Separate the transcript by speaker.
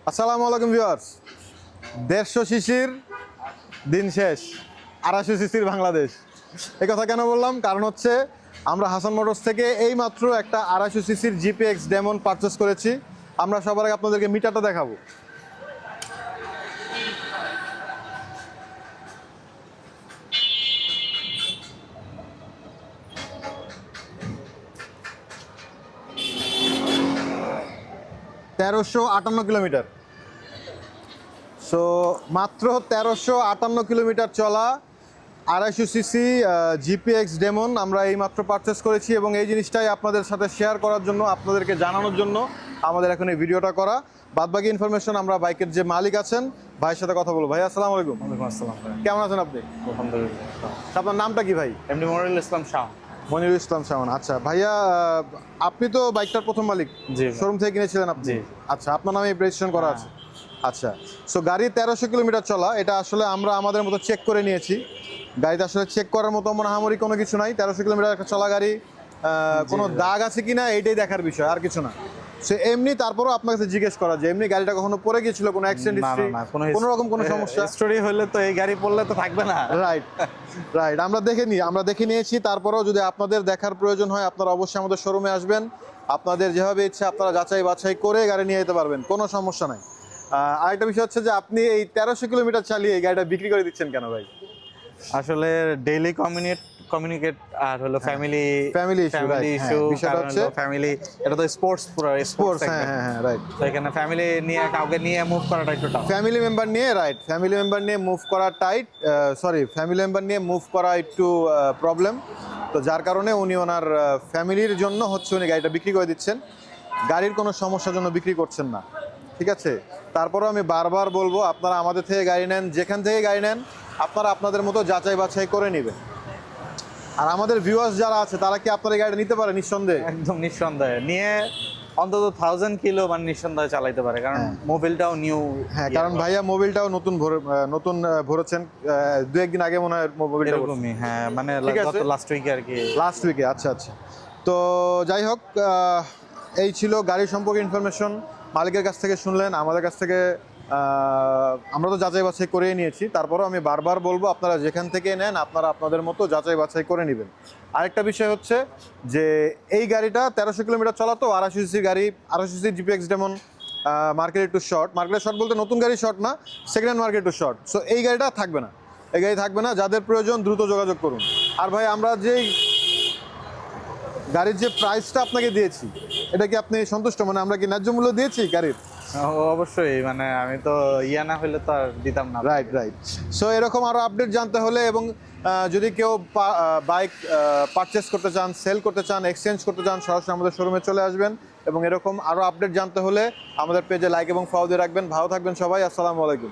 Speaker 1: আসসালামু আলাইকুম ভিউয়ার্স। 150 সিসির দিন শেষ, 250 সিসির বাংলাদেশ। এই কথা কেন বললাম? কারণ হচ্ছে আমরা হাসান মোটরস থেকে এইমাত্র একটা 250 সিসির জিপিএক্স ডেমন পারচেস করেছি। আমরা সবার আগে আপনাদেরকে মিটারটা দেখাবো। তেরোশো 58 কিলোমিটার। সো মাত্র 1358 কিলোমিটার চলা 250 সিসি জিপিএক্স ডেমন আমরা এইমাত্র পারচেস করেছি, এবং এই জিনিসটাই আপনাদের সাথে শেয়ার করার জন্য, আপনাদেরকে জানানোর জন্য আমাদের এখন এই ভিডিওটা করা। বাদবাকি ইনফরমেশন আমরা বাইকের যে মালিক আছেন ভাইয়ের সাথে কথা বলবো। ভাই আসসালামু আলাইকুম।
Speaker 2: ওয়ালাইকুম আসসালাম ভাই।
Speaker 1: কেমন আছেন আপনি?
Speaker 2: আলহামদুলিল্লাহ।
Speaker 1: আপনার নামটা কি ভাই?
Speaker 2: এমডি মনিরুল ইসলাম শাহ।
Speaker 1: মনিরুল ইসলাম শাওন। আচ্ছা ভাইয়া, আপনি তো বাইকটার প্রথম মালিক,
Speaker 2: জি।
Speaker 1: শোরুম থেকে কিনেছিলেন আপনি?
Speaker 2: জি।
Speaker 1: আচ্ছা, আপনার নামে রেজিস্ট্রেশন করা আছে? আচ্ছা। সো গাড়ি 1300 কিলোমিটার চলা, এটা আসলে আমরা আমাদের মতো চেক করে নিয়েছি। গাড়িতে আসলে চেক করার মতো মহামারী কোনো কিছু নাই। 1300 কিলোমিটার একটা চলা গাড়ি, কোনো দাগ আছে কিনা এইটাই দেখার বিষয়, আর কিছু না। সে এমনি তারপরও আপনার কাছে জিজ্ঞেস করা যে এমনি গাড়িটা কখনো পড়ে গিয়েছিল, কোনো অ্যাক্সিডেন্ট হিস্ট্রি, কোনো রকম কোনো সমস্যা?
Speaker 2: স্টোরি হলে তো এই গাড়ি পড়লে তো থাকবে না।
Speaker 1: রাইট রাইট, আমরা দেখে নিয়েছি। তারপরেও যদি আপনাদের দেখার প্রয়োজন হয়, আপনারা অবশ্যই আমাদের শোরুমে আসবেন। আপনাদের যেভাবে ইচ্ছা আপনারা যাচাই বাছাই করে গাড়ি নিয়ে যেতে পারবেন, কোনো সমস্যা নাই। আরেকটা বিষয় হচ্ছে যে আপনি এই 1300 কিলোমিটার চালিয়ে এই গাড়িটা বিক্রি করে দিচ্ছেন কেন ভাই?
Speaker 2: আসলে ডেইলি কমিউনিকেট আর হলো family
Speaker 1: Family issue, right,
Speaker 2: issue.
Speaker 1: হ্যাঁ, বিষয়টা হচ্ছে
Speaker 2: ফ্যামিলি, এটা তো স্পোর্টস পুরো
Speaker 1: স্পোর্টস। হ্যাঁ হ্যাঁ হ্যাঁ, রাইট।
Speaker 2: তো এখানে ফ্যামিলি নিয়ে কাউকে নিয়ে মুভ করাটা একটু টাফ।
Speaker 1: ফ্যামিলি মেম্বার নিয়ে, রাইট, ফ্যামিলি মেম্বার নিয়ে মুভ করা ফ্যামিলি মেম্বার নিয়ে মুভ করা একটু প্রবলেম। তো যার কারণে উনি ওনার ফ্যামিলির জন্য হচ্ছে উনি গাড়িটা বিক্রি করে দিচ্ছেন, গাড়ির কোনো সমস্যার জন্য বিক্রি করছেন না। ঠিক আছে? তারপরেও আমি বারবার বলবো, আপনারা আমাদের থেকে গাড়ি নেন, যেখান থেকে গাড়ি নেন আপনারা আপনাদের মতো যাচাই বাছাই করে নেবেন। আর আমাদের ভিউয়ার্স যারা আছে তারা কি আপনার এই গাড়িটা নিতে পারে নিঃসন্দেহে?
Speaker 2: একদম নিঃসন্দেহে নিয়ে অন্তত 1000 কিলো মানে নিঃসন্দেহে চালাইতে পারে, কারণ মোবিলটাও নিউ।
Speaker 1: হ্যাঁ, কারণ ভাইয়া মোবিলটাও নতুন ভরেছেন, 2-1 দিন আগে মনে হয় মোবিলটা
Speaker 2: এরকমই। হ্যাঁ, মানে
Speaker 1: ঠিক আছে।
Speaker 2: লাস্ট উইকে আর কি।
Speaker 1: লাস্ট উইকে। আচ্ছা আচ্ছা। তো যাই হোক, এই ছিল গাড়ির সম্পর্কে ইনফরমেশন। মালিকের কাছ থেকে শুনলেন, আমাদের কাছ থেকে আমরা তো যাচাই বাছাই করেই নিয়েছি। তারপরেও আমি বারবার বলবো, আপনারা যেখান থেকে নেন আপনারা আপনাদের মতো যাচাই বাছাই করে নেবেন। আরেকটা বিষয় হচ্ছে যে এই গাড়িটা 1300 কিলোমিটার চলা তো 250 সিসির গাড়ি, 250 সিসির জিপিএক্স ডেমন। মার্কেট একটু শর্ট, মার্কেটের শর্ট বলতে নতুন গাড়ি শর্ট না, সেকেন্ড হ্যান্ড মার্কেট একটু শর্ট। সো এই গাড়িটা থাকবে না, এই গাড়ি থাকবে না। যাদের প্রয়োজন দ্রুত যোগাযোগ করুন। আর ভাই, আমরা যেই গাড়ির যে প্রাইসটা আপনাকে দিয়েছি, এটা কি আপনি সন্তুষ্ট? মানে আমরা কি ন্যায্য মূল্য দিয়েছি গাড়ির?
Speaker 2: অবশ্যই, মানে আমি তো না হলে তো আর দিতাম না।
Speaker 1: Right right. সো এরকম আরও আপডেট জানতে হলে, এবং যদি কেউ বাইক পারচেস করতে চান, সেল করতে চান, এক্সচেঞ্জ করতে চান, সরাসরি আমাদের শোরুমে চলে আসবেন। এবং এরকম আরও আপডেট জানতে হলে আমাদের পেজে লাইক এবং ফলো দিয়ে রাখবেন। ভালো থাকবেন সবাই। আসসালামু আলাইকুম।